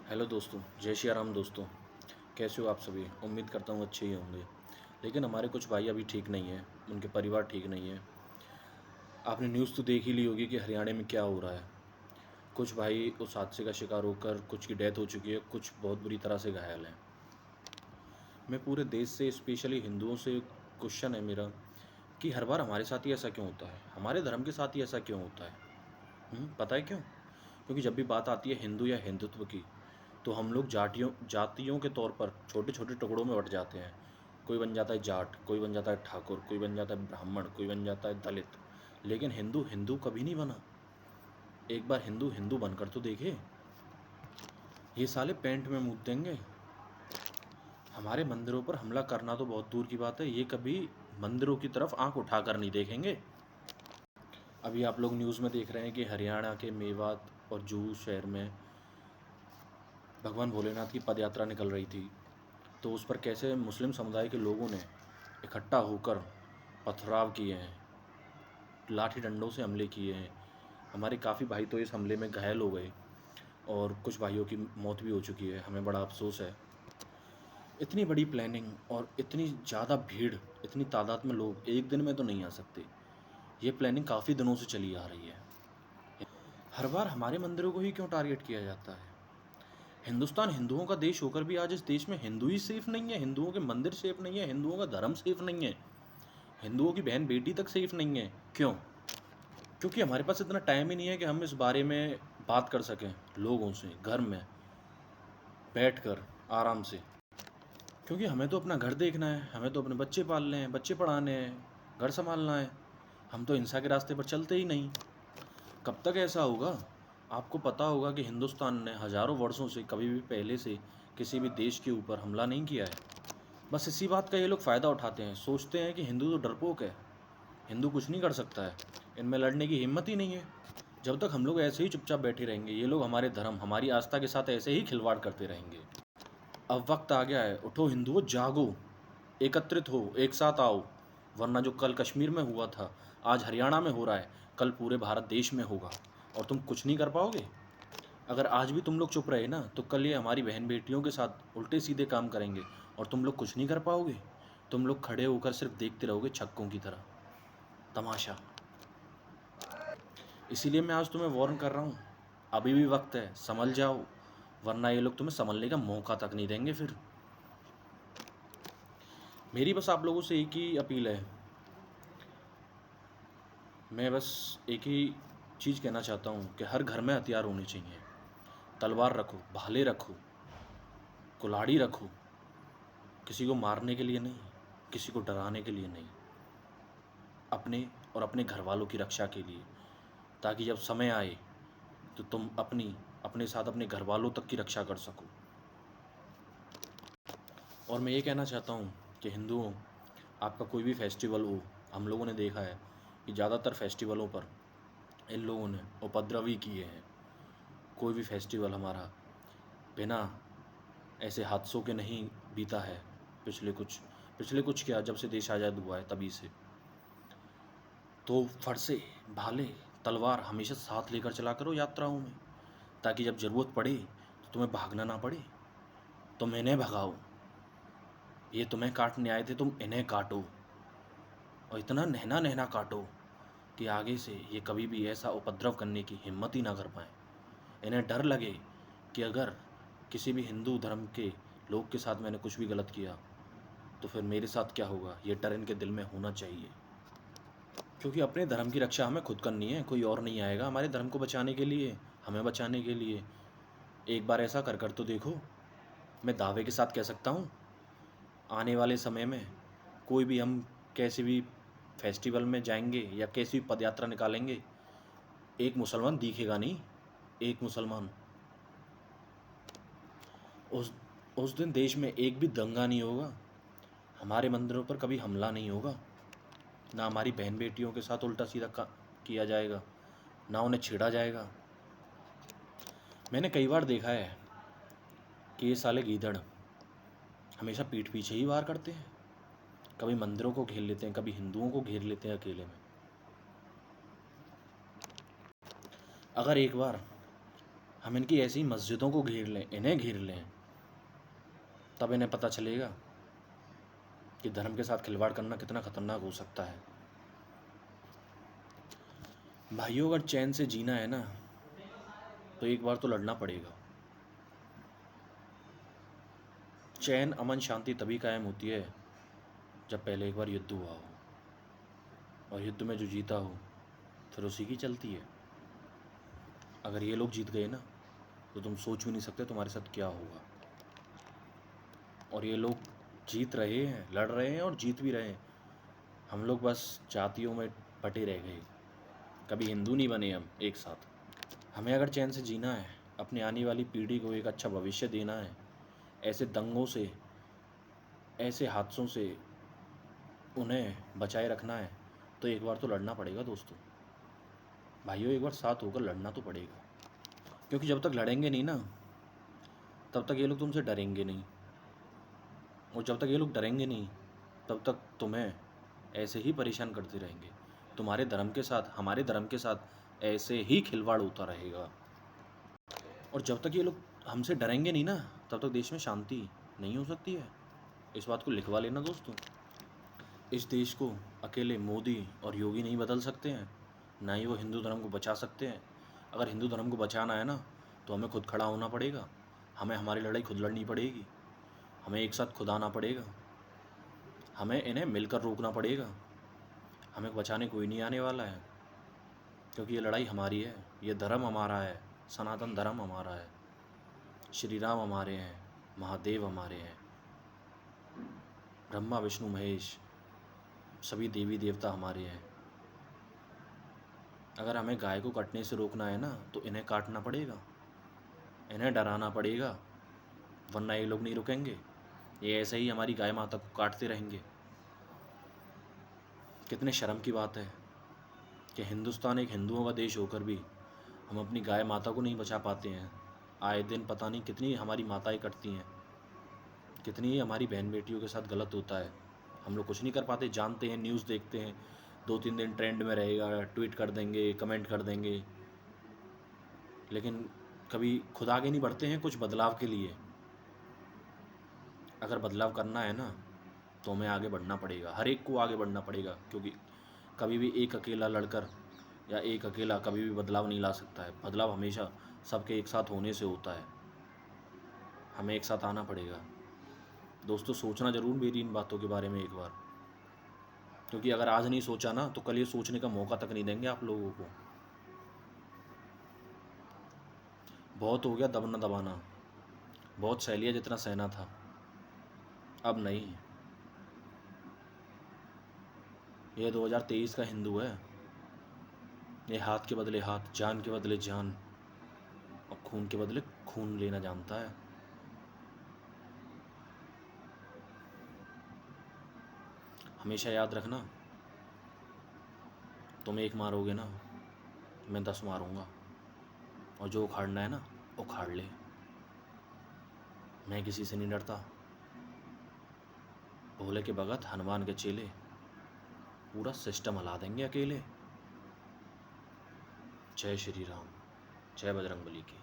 Hello दोस्तों, जय श्री राम दोस्तों। कैसे हो आप सभी? उम्मीद करता हूँ अच्छे ही होंगे। लेकिन हमारे कुछ भाई अभी ठीक नहीं हैं, उनके परिवार ठीक नहीं है। आपने न्यूज़ तो देख ही ली होगी कि हरियाणा में क्या हो रहा है। कुछ भाई उस हादसे का शिकार होकर कुछ की डेथ हो चुकी है, कुछ बहुत बुरी तरह से घायल हैं। मैं पूरे देश से स्पेशली हिंदुओं से क्वेश्चन है मेरा कि हर बार हमारे साथ ही ऐसा क्यों होता है, हमारे धर्म के साथ ही ऐसा क्यों होता है? पता है क्यों? क्योंकि जब भी बात आती है हिंदू या हिंदुत्व की, तो हम लोग जातियों के तौर पर छोटे छोटे टुकड़ों में बँट जाते हैं। कोई बन जाता है जाट, कोई बन जाता है ठाकुर, कोई बन जाता है ब्राह्मण, कोई बन जाता है दलित। लेकिन हिंदू हिंदू कभी नहीं बना। एक बार हिंदू हिंदू बनकर तो देखे। ये साले पेंट में मूत देंगे। हमारे मंदिरों पर हमला करना तो बहुत दूर की बात है, ये कभी मंदिरों की तरफ आंख उठाकर नहीं देखेंगे। अभी आप लोग न्यूज़ में देख रहे हैं कि हरियाणा के मेवात और जूहू शहर में भगवान भोलेनाथ की पदयात्रा निकल रही थी, तो उस पर कैसे मुस्लिम समुदाय के लोगों ने इकट्ठा होकर पथराव किए हैं, लाठी डंडों से हमले किए हैं। हमारे काफ़ी भाई तो इस हमले में घायल हो गए और कुछ भाइयों की मौत भी हो चुकी है। हमें बड़ा अफसोस है। इतनी बड़ी प्लानिंग और इतनी ज़्यादा भीड़, इतनी तादाद में लोग एक दिन में तो नहीं आ सकते। ये प्लानिंग काफ़ी दिनों से चली आ रही है। हर बार हमारे मंदिरों को ही क्यों टारगेट किया जाता है? हिंदुस्तान हिंदुओं का देश होकर भी आज इस देश में हिंदू ही सेफ नहीं है, हिंदुओं के मंदिर सेफ नहीं है, हिंदुओं का धर्म सेफ नहीं है, हिंदुओं की बहन बेटी तक सेफ नहीं है। क्यों? क्योंकि हमारे पास इतना टाइम ही नहीं है कि हम इस बारे में बात कर सकें लोगों से घर में बैठकर आराम से। क्योंकि हमें तो अपना घर देखना है, हमें तो अपने बच्चे पालने हैं, बच्चे पढ़ाने हैं, घर संभालना है। हम तो हिंसा के रास्ते पर चलते ही नहीं। कब तक ऐसा होगा? आपको पता होगा कि हिंदुस्तान ने हज़ारों वर्षों से कभी भी पहले से किसी भी देश के ऊपर हमला नहीं किया है। बस इसी बात का ये लोग फ़ायदा उठाते हैं, सोचते हैं कि हिंदू तो डरपोक है, हिंदू कुछ नहीं कर सकता है, इनमें लड़ने की हिम्मत ही नहीं है। जब तक हम लोग ऐसे ही चुपचाप बैठे रहेंगे, ये लोग हमारे धर्म, हमारी आस्था के साथ ऐसे ही खिलवाड़ करते रहेंगे। अब वक्त आ गया है, उठो हिंदुओं, जागो, एकत्रित हो, एक साथ आओ। वरना जो कल कश्मीर में हुआ था, आज हरियाणा में हो रहा है, कल पूरे भारत देश में होगा और तुम कुछ नहीं कर पाओगे। अगर आज भी तुम लोग चुप रहे ना, तो कल ये हमारी बहन बेटियों के साथ उल्टे सीधे काम करेंगे और तुम लोग कुछ नहीं कर पाओगे। तुम लोग खड़े होकर सिर्फ देखते रहोगे छक्कों की तरह तमाशा। इसीलिए मैं आज तुम्हें वार्न कर रहा हूँ, अभी भी वक्त है, संभल जाओ, वरना ये लोग तुम्हें संभलने का मौका तक नहीं देंगे फिर। मेरी बस आप लोगों से एक ही अपील है, मैं बस एक ही चीज़ कहना चाहता हूँ कि हर घर में हथियार होने चाहिए। तलवार रखो, भाले रखो, कुल्हाड़ी रखो, किसी को मारने के लिए नहीं, किसी को डराने के लिए नहीं, अपने और अपने घर वालों की रक्षा के लिए, ताकि जब समय आए तो तुम अपने साथ अपने घर वालों तक की रक्षा कर सको। और मैं ये कहना चाहता हूँ कि हिंदुओं, आपका कोई भी फेस्टिवल हो, हम लोगों ने देखा है कि ज़्यादातर फेस्टिवलों पर इन लोगों ने उपद्रव ही किए हैं। कोई भी फेस्टिवल हमारा बिना ऐसे हादसों के नहीं बीता है। पिछले कुछ क्या, जब से देश आज़ाद हुआ है तभी से। तो फरसे, भाले, तलवार हमेशा साथ लेकर चला करो यात्राओं में, ताकि जब ज़रूरत पड़े तो तुम्हें भागना ना पड़े। तुम इन्हें भगाओ, ये तुम्हें काटने आए थे, तुम इन्हें काटो, और इतना नहना नहना काटो कि आगे से ये कभी भी ऐसा उपद्रव करने की हिम्मत ही ना कर पाएँ। इन्हें डर लगे कि अगर किसी भी हिंदू धर्म के लोग के साथ मैंने कुछ भी गलत किया तो फिर मेरे साथ क्या होगा, ये डर इनके दिल में होना चाहिए। क्योंकि अपने धर्म की रक्षा हमें खुद करनी है, कोई और नहीं आएगा हमारे धर्म को बचाने के लिए, हमें बचाने के लिए। एक बार ऐसा कर तो देखो। मैं दावे के साथ कह सकता हूँ, आने वाले समय में कोई भी हम कैसे भी फेस्टिवल में जाएंगे या कैसी भी पदयात्रा निकालेंगे, एक मुसलमान दिखेगा नहीं, एक मुसलमान। उस उस दिन देश में एक भी दंगा नहीं होगा, हमारे मंदिरों पर कभी हमला नहीं होगा, ना हमारी बहन बेटियों के साथ उल्टा सीधा किया जाएगा, ना उन्हें छेड़ा जाएगा। मैंने कई बार देखा है कि ये साले गीदड़ हमेशा पीठ पीछे ही वार करते हैं। कभी मंदिरों को घेर लेते हैं, कभी हिंदुओं को घेर लेते हैं अकेले में। अगर एक बार हम इनकी ऐसी मस्जिदों को घेर लें, इन्हें घेर लें, तब इन्हें पता चलेगा कि धर्म के साथ खिलवाड़ करना कितना खतरनाक हो सकता है। भाइयों, अगर चैन से जीना है ना, तो एक बार तो लड़ना पड़ेगा। चैन, अमन, शांति तभी कायम होती है जब पहले एक बार युद्ध हुआ हो, और युद्ध में जो जीता हो फिर उसी की चलती है। अगर ये लोग जीत गए ना, तो तुम सोच भी नहीं सकते तुम्हारे साथ क्या होगा। और ये लोग जीत रहे हैं, लड़ रहे हैं और जीत भी रहे हैं। हम लोग बस जातियों में बटे रह गए, कभी हिंदू नहीं बने हम एक साथ। हमें अगर चैन से जीना है, अपनी आने वाली पीढ़ी को एक अच्छा भविष्य देना है, ऐसे दंगों से, ऐसे हादसों से उन्हें बचाए रखना है, तो एक बार तो लड़ना पड़ेगा दोस्तों। भाइयों, एक बार साथ होकर लड़ना तो पड़ेगा, क्योंकि जब तक लड़ेंगे नहीं ना, तब तक ये लोग तुमसे डरेंगे नहीं, और जब तक ये लोग डरेंगे नहीं, तब तक तुम्हें ऐसे ही परेशान करते रहेंगे। तुम्हारे धर्म के साथ, हमारे धर्म के साथ ऐसे ही खिलवाड़ होता रहेगा। और जब तक ये लोग हमसे डरेंगे नहीं ना, तब तक देश में शांति नहीं हो सकती है। इस बात को लिखवा लेना दोस्तों। इस देश को अकेले मोदी और योगी नहीं बदल सकते हैं, ना ही वो हिंदू धर्म को बचा सकते हैं। अगर हिंदू धर्म को बचाना है ना, तो हमें खुद खड़ा होना पड़ेगा, हमें हमारी लड़ाई खुद लड़नी पड़ेगी, हमें एक साथ खुद आना पड़ेगा, हमें इन्हें मिलकर रोकना पड़ेगा। हमें बचाने कोई नहीं आने वाला है, क्योंकि ये लड़ाई हमारी है, ये धर्म हमारा है, सनातन धर्म हमारा है। श्री राम हमारे हैं, महादेव हमारे हैं, ब्रह्मा विष्णु महेश सभी देवी देवता हमारे हैं। अगर हमें गाय को कटने से रोकना है ना, तो इन्हें काटना पड़ेगा, इन्हें डराना पड़ेगा, वरना ये लोग नहीं रुकेंगे। ये ऐसे ही हमारी गाय माता को काटते रहेंगे। कितने शर्म की बात है कि हिंदुस्तान एक हिंदुओं का देश होकर भी हम अपनी गाय माता को नहीं बचा पाते हैं। आए दिन पता नहीं कितनी हमारी माताएं कटती हैं, कितनी हमारी बहन बेटियों के साथ गलत होता है। हम लोग कुछ नहीं कर पाते, जानते हैं, न्यूज़ देखते हैं, 2-3 दिन ट्रेंड में रहेगा, ट्वीट कर देंगे, कमेंट कर देंगे, लेकिन कभी खुद आगे नहीं बढ़ते हैं कुछ बदलाव के लिए। अगर बदलाव करना है ना, तो हमें आगे बढ़ना पड़ेगा, हर एक को आगे बढ़ना पड़ेगा, क्योंकि कभी भी एक अकेला लड़कर या एक अकेला कभी भी बदलाव नहीं ला सकता है। बदलाव हमेशा सबके एक साथ होने से होता है। हमें एक साथ आना पड़ेगा। दोस्तों, सोचना ज़रूर मेरी इन बातों के बारे में एक बार, क्योंकि अगर आज नहीं सोचा ना, तो कल ये सोचने का मौका तक नहीं देंगे आप लोगों को। बहुत हो गया दबना दबाना, बहुत सह लिया जितना सहना था, अब नहीं। ये 2023 का हिंदू है, ये हाथ के बदले हाथ, जान के बदले जान और खून के बदले खून लेना जानता है। हमेशा याद रखना, तुम एक मारोगे ना, मैं 10 मारूंगा, और जो उखाड़ना है ना, उखाड़ ले। मैं किसी से नहीं डरता। भोले के भगत, हनुमान के चेले पूरा सिस्टम हिला देंगे अकेले। जय श्री राम, जय बजरंगबली की।